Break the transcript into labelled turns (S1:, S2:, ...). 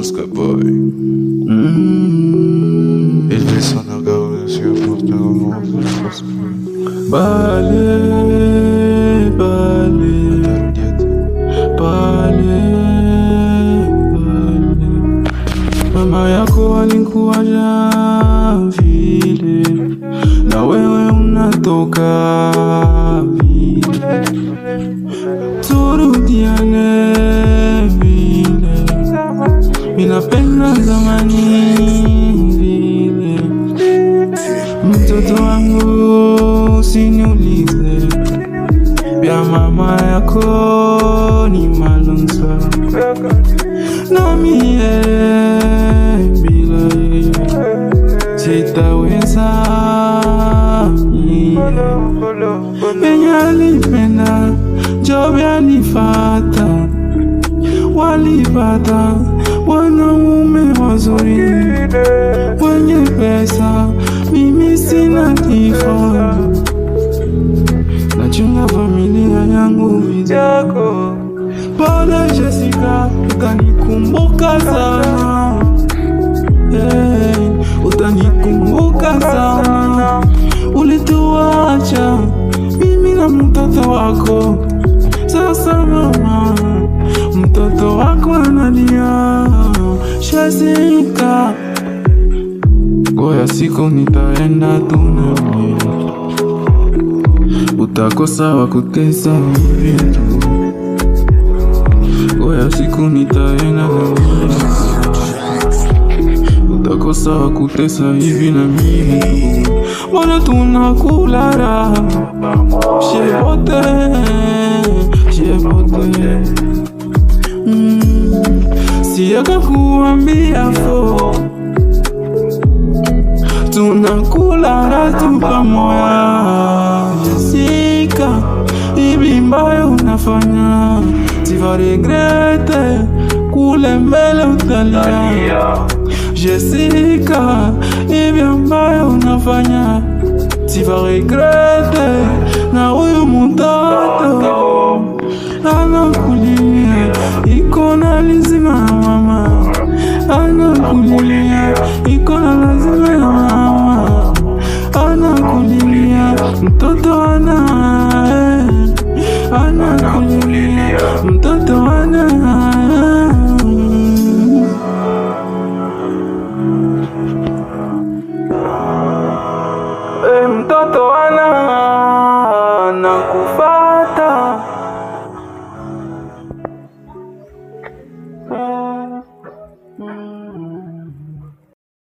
S1: Tuska boy. Ele só na gaúcha se eu for ter um novo.
S2: Bale, bale, bale, bale. Mama yako alikuacha vile, na wewe unatoka vile. Turudiane vile, minapenda zamani vile. Mtoto wangu usiniulize, vya mama yako ni malonza, na mie bila yeye sitaweza. Yenye alipenda njo alifata, walipata wanaume wazuri wenye pesa. Mimi sina kifaa, nachunga familia yangu vizako. Pole Jessica, utanikumbuka sana, utanikumbuka sana. Ulituacha mimi na mtoto wako, sasa mama, mtoto wako analia. Jessica, goya siku nitaenda tunami, utakosa wa kutesa vitu. Goya siku nitaenda tunami, utakosa wa kutesa hivi na mimi. Wana tunakula raha shebote, shebote. Siyaka kuambia fo, tunakula ratu pamoja. Jessica, hivi mbayo unafanya, tiva regrete, kule mbele utalia. Jessica, hivi mbayo unafanya, tiva regrete, na huyu mtoto anakulia, iko na lizima mama, anakulia.